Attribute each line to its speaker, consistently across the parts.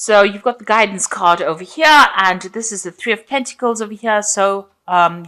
Speaker 1: So you've got the guidance card over here, and this is the Three of Pentacles over here. So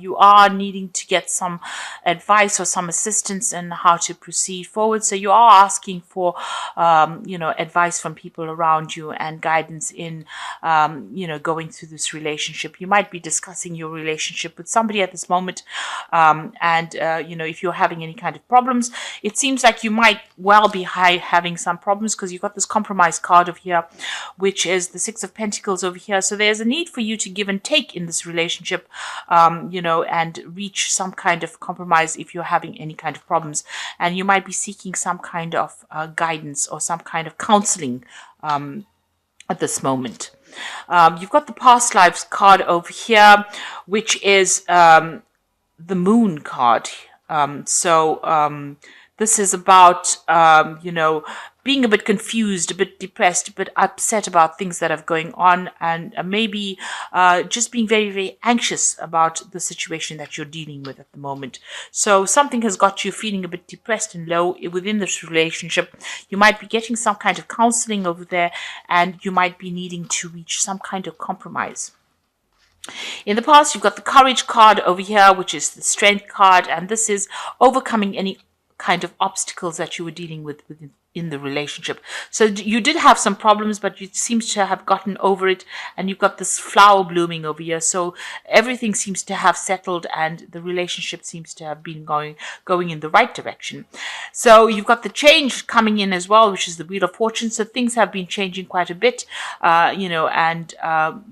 Speaker 1: you are needing to get some advice or some assistance in how to proceed forward. So you are asking for, advice from people around you and guidance in, going through this relationship. You might be discussing your relationship with somebody at this moment. If you're having any kind of problems, it seems like you might well be having some problems because you've got this compromise card over here, which is the Six of Pentacles over here. So there's a need for you to give and take in this relationship, and reach some kind of compromise if you're having any kind of problems. And you might be seeking some kind of guidance or some kind of counseling at this moment. You've got the past lives card over here, which is the Moon card. This is about, being a bit confused, a bit depressed, a bit upset about things that are going on, and maybe just being very, very anxious about the situation that you're dealing with at the moment. So something has got you feeling a bit depressed and low within this relationship. You might be getting some kind of counseling over there, and you might be needing to reach some kind of compromise. In the past, you've got the Courage card over here, which is the Strength card, and this is overcoming any kind of obstacles that you were dealing with in the relationship. So you did have some problems, but you seem to have gotten over it, and you've got this flower blooming over here. So everything seems to have settled, and the relationship seems to have been going in the right direction. So you've got the change coming in as well, which is the Wheel of Fortune. So things have been changing quite a bit, and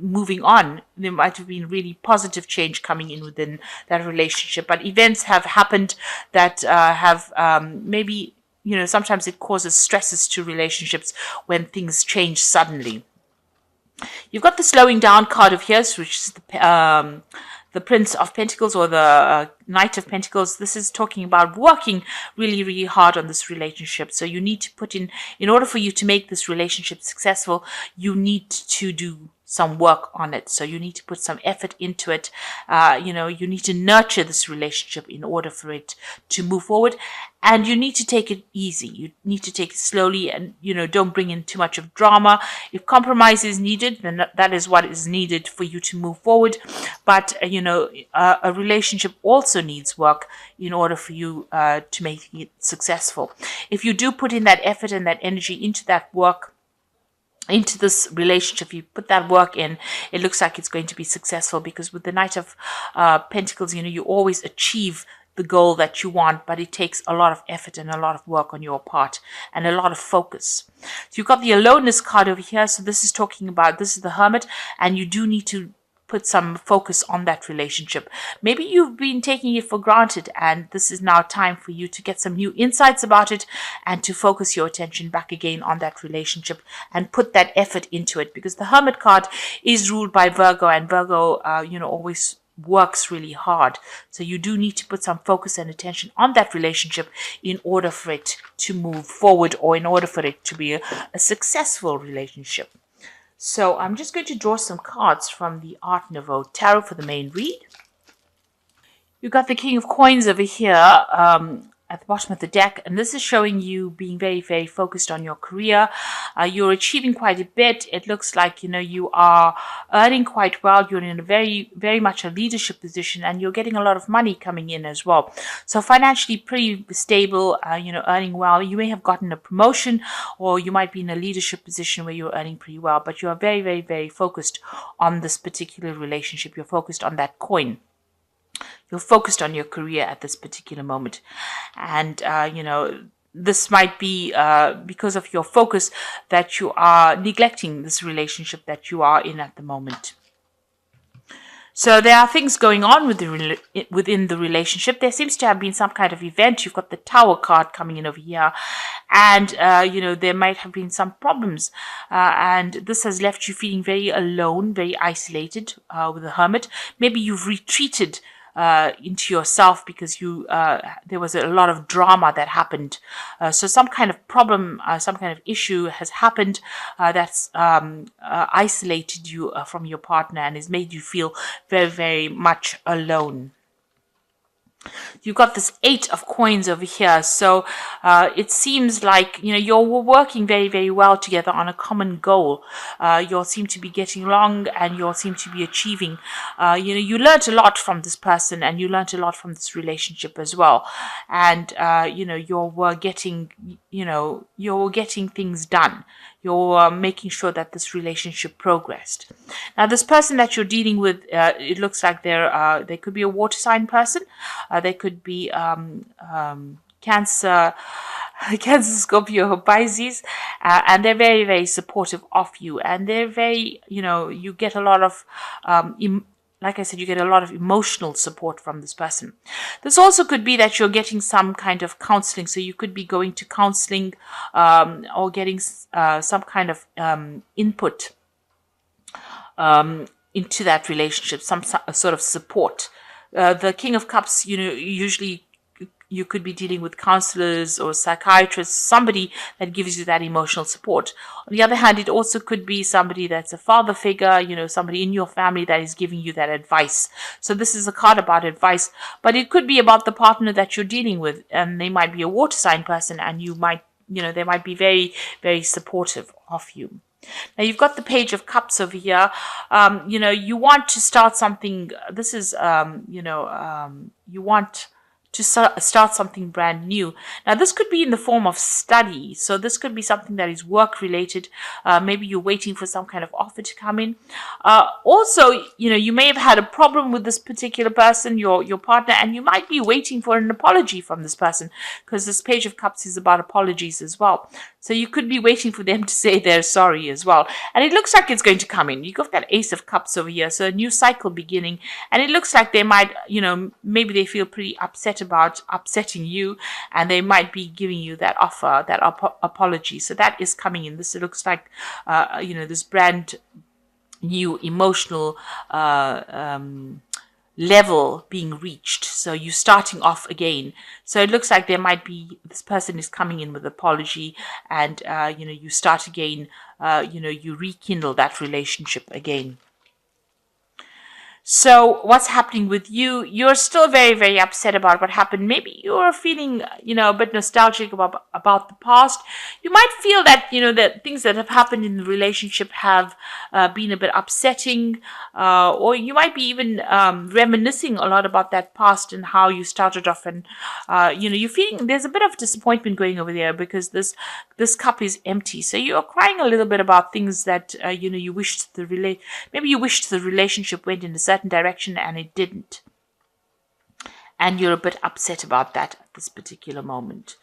Speaker 1: moving on. There might have been really positive change coming in within that relationship, but events have happened that have maybe, sometimes it causes stresses to relationships when things change suddenly. You've got the Slowing Down card of here, which is the Prince of Pentacles, or the Knight of Pentacles. This is talking about working really, really hard on this relationship. So you need to put in order for you to make this relationship successful, you need to do some work on it. So you need to put some effort into it. You need to nurture this relationship in order for it to move forward. And you need to take it easy. You need to take it slowly, and, don't bring in too much of drama. If compromise is needed, then that is what is needed for you to move forward. But, a relationship also needs work in order for you to make it successful. If you do put in that effort and that energy into that work, into this relationship, you put that work in, it looks like it's going to be successful, because with the Knight of Pentacles, you always achieve the goal that you want, but it takes a lot of effort and a lot of work on your part and a lot of focus. So you've got the Aloneness card over here. So this is talking about, this is the Hermit, and you do need to put some focus on that relationship. Maybe you've been taking it for granted, and this is now time for you to get some new insights about it and to focus your attention back again on that relationship and put that effort into it, because the Hermit card is ruled by Virgo, and Virgo, always works really hard. So you do need to put some focus and attention on that relationship in order for it to move forward, or in order for it to be a successful relationship. So I'm just going to draw some cards from the Art Nouveau Tarot for the main read. You've got the King of Coins over here at the bottom of the deck, and this is showing you being very, very focused on your career. You're achieving quite a bit. It looks like, you are earning quite well. You're in a very, very much a leadership position, and you're getting a lot of money coming in as well. So financially pretty stable, earning well. You may have gotten a promotion, or you might be in a leadership position where you're earning pretty well, but you are very, very, very focused on this particular relationship. You're focused on that coin. You're focused on your career at this particular moment. And, this might be because of your focus that you are neglecting this relationship that you are in at the moment. So there are things going on within the relationship. There seems to have been some kind of event. You've got the Tower card coming in over here. And, there might have been some problems. And this has left you feeling very alone, very isolated with the Hermit. Maybe you've retreated into yourself because there was a lot of drama that happened. So some kind of problem, some kind of issue has happened that's isolated you from your partner and has made you feel very, very much alone. You've got this 8 of coins over here. So it seems like, you're working very, very well together on a common goal. You all seem to be getting along, and you all seem to be achieving. You learned a lot from this person, and you learned a lot from this relationship as well. And, you're getting things done. You're making sure that this relationship progressed. Now, this person that you're dealing with, it looks like they could be a water sign person. They could be Cancer, Cancer, Scorpio, or Pisces, and they're very, very supportive of you. And they're very, you get a lot of like I said, you get a lot of emotional support from this person. This also could be that you're getting some kind of counseling. So you could be going to counseling or getting some kind of input into that relationship, some sort of support. The King of Cups, usually you could be dealing with counselors or psychiatrists, somebody that gives you that emotional support. On the other hand, it also could be somebody that's a father figure, somebody in your family that is giving you that advice. So this is a card about advice, but it could be about the partner that you're dealing with, and they might be a water sign person, and they might be very, very supportive of you. Now you've got the Page of Cups over here. You want to start something. This is, you want to start something brand new. Now, this could be in the form of study. So this could be something that is work related. Maybe you're waiting for some kind of offer to come in. Also, you may have had a problem with this particular person, your partner, and you might be waiting for an apology from this person, because this Page of Cups is about apologies as well. So you could be waiting for them to say they're sorry as well. And it looks like it's going to come in. You got that Ace of Cups over here. So a new cycle beginning. And it looks like they might, maybe they feel pretty upset about upsetting you, and they might be giving you that offer, that apology. So that is coming in. This looks like, this brand new emotional level being reached. So you're starting off again. So it looks like there might be, this person is coming in with apology, and you start again. You rekindle that relationship again. So what's happening with you? You're still very, very upset about what happened. Maybe you're feeling, a bit nostalgic about the past. You might feel that, that things that have happened in the relationship have been a bit upsetting, or you might be even reminiscing a lot about that past and how you started off, and, you're feeling there's a bit of disappointment going over there, because this cup is empty. So you're crying a little bit about things that, you wished maybe you wished the relationship went in a certain direction and it didn't, and you're a bit upset about that at this particular moment.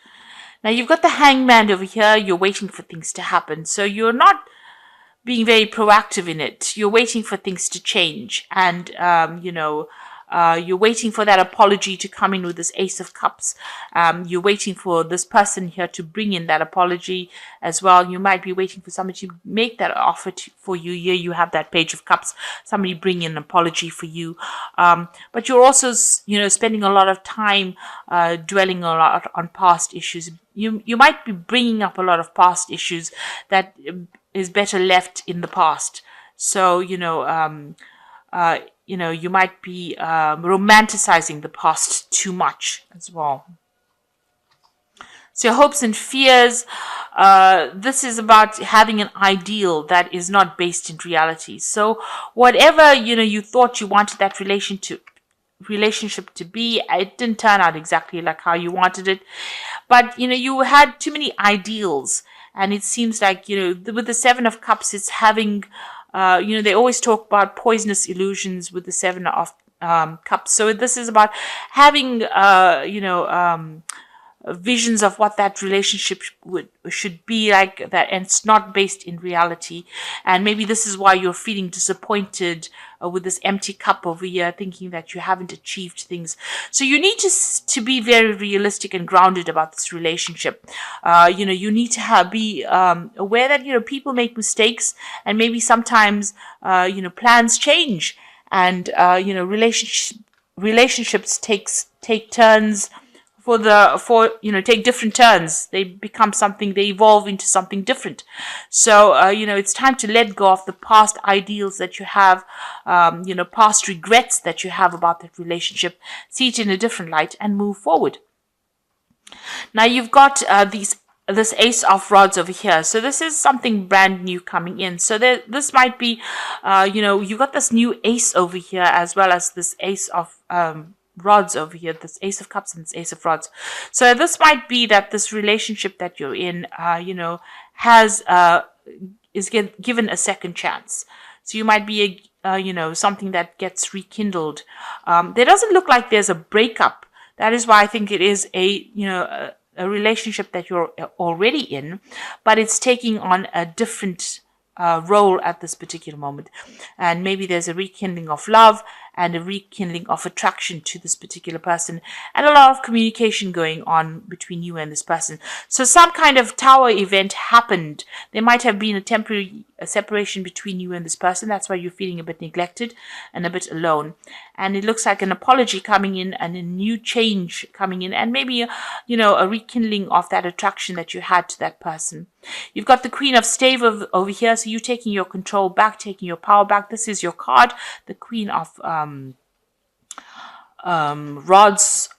Speaker 1: Now you've got the Hangman over here. You're waiting for things to happen, so you're not being very proactive in it. You're waiting for things to change, and you're waiting for that apology to come in with this Ace of Cups. You're waiting for this person here to bring in that apology as well. You might be waiting for somebody to make that offer for you. Here you have that Page of Cups, somebody bring in an apology for you. But you're also, spending a lot of time dwelling a lot on past issues. You might be bringing up a lot of past issues that is better left in the past. So, you might be romanticizing the past too much as well. So your hopes and fears, this is about having an ideal that is not based in reality. So whatever, you thought you wanted that relationship to be, it didn't turn out exactly like how you wanted it. But, you had too many ideals. And it seems like, with the Seven of Cups, it's having, they always talk about poisonous illusions with the Seven of Cups. So this is about having, visions of what that relationship should be like, that, and it's not based in reality. And maybe this is why you're feeling disappointed with this empty cup over here, thinking that you haven't achieved things. So you need to be very realistic and grounded about this relationship. You need to be aware that people make mistakes, and maybe sometimes plans change, and relationships take turns take different turns. They become something, they evolve into something different. So it's time to let go of the past ideals that you have, past regrets that you have about that relationship, see it in a different light and move forward. Now you've got this ace of rods over here. So this is something brand new coming in. So this might be, you've got this new ace over here, as well as this ace of rods over here, this ace of cups and this ace of rods. So this might be that this relationship that you're in, has given a second chance. So you might be something that gets rekindled. There doesn't look like there's a breakup. That is why I think it is a relationship that you're already in, but it's taking on a different role at this particular moment. And maybe there's a rekindling of love and a rekindling of attraction to this particular person, and a lot of communication going on between you and this person. So some kind of tower event happened. There might have been a temporary separation between you and this person. That's why you're feeling a bit neglected and a bit alone. And it looks like an apology coming in and a new change coming in, and maybe a rekindling of that attraction that you had to that person. You've got the Queen of Stave over here, so you taking your control back, taking your power back. This is your card, the Queen of rods,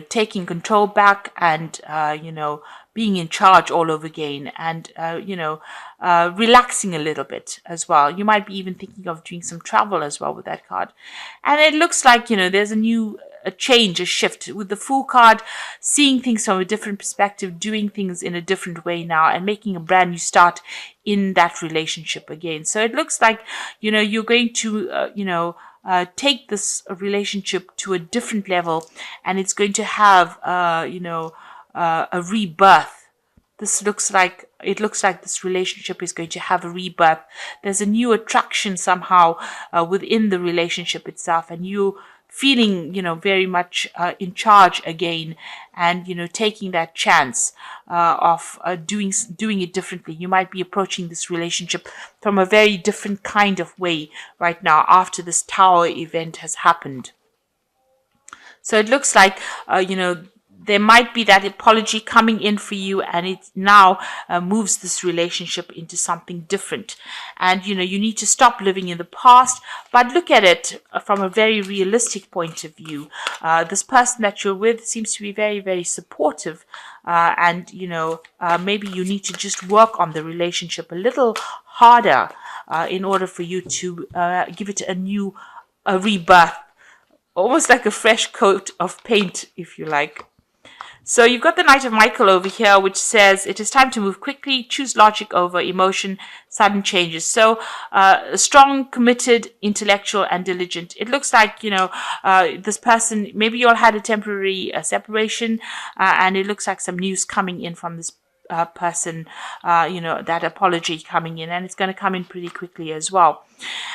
Speaker 1: taking control back and, being in charge all over again, and, relaxing a little bit as well. You might be even thinking of doing some travel as well with that card. And it looks like, there's a change, a shift with the Fool card, seeing things from a different perspective, doing things in a different way now, and making a brand new start in that relationship again. So it looks like, you're going to, take this relationship to a different level, and it's going to have, a rebirth. It looks like this relationship is going to have a rebirth. There's a new attraction somehow within the relationship itself, and you feeling, very much in charge again, and, taking that chance of doing it differently. You might be approaching this relationship from a very different kind of way right now after this tower event has happened. So it looks like, there might be that apology coming in for you, and it now moves this relationship into something different. And, you need to stop living in the past, but look at it from a very realistic point of view. This person that you're with seems to be very, very supportive. And, maybe you need to just work on the relationship a little harder in order for you to give it a rebirth, almost like a fresh coat of paint, if you like. So you've got the Knight of Michael over here, which says it is time to move quickly, choose logic over emotion, sudden changes. So strong, committed, intellectual, and diligent. It looks like, this person, maybe you all had a temporary separation, and it looks like some news coming in from this person, that apology coming in, and it's going to come in pretty quickly as well.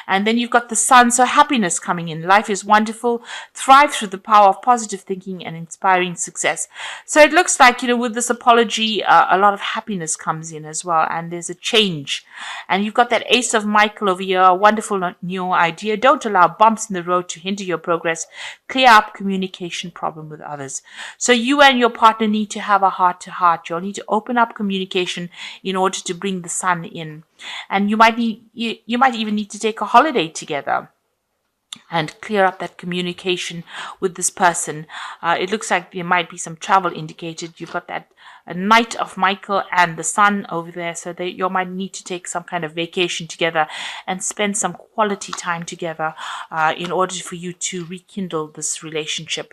Speaker 1: And then you've got the Sun, so happiness coming in. Life is wonderful. Thrive through the power of positive thinking and inspiring success. So it looks like, with this apology, a lot of happiness comes in as well, and there's a change. And you've got that Ace of Michael over here, a wonderful new idea. Don't allow bumps in the road to hinder your progress. Clear up communication problem with others. So you and your partner need to have a heart-to-heart. You'll need to open up communication in order to bring the Sun in. And you might even need to take a holiday together and clear up that communication with this person. It looks like there might be some travel indicated. You've got that Knight of Michael and the Sun over there, so you might need to take some kind of vacation together and spend some quality time together in order for you to rekindle this relationship.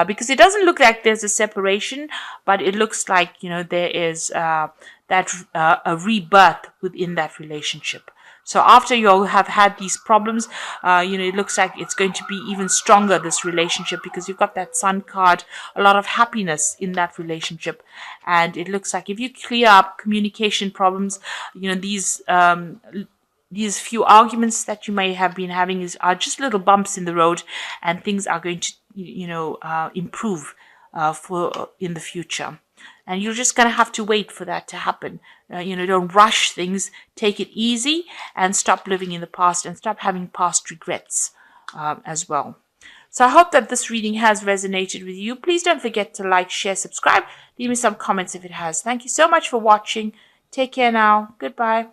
Speaker 1: Because it doesn't look like there's a separation, but it looks like, there is a rebirth within that relationship. So after you have had these problems, it looks like it's going to be even stronger, this relationship, because you've got that Sun card, a lot of happiness in that relationship. And it looks like if you clear up communication problems, these few arguments that you may have been having are just little bumps in the road, and things are going to, improve in the future. And you're just going to have to wait for that to happen. Don't rush things. Take it easy and stop living in the past and stop having past regrets as well. So I hope that this reading has resonated with you. Please don't forget to like, share, subscribe. Leave me some comments if it has. Thank you so much for watching. Take care now. Goodbye.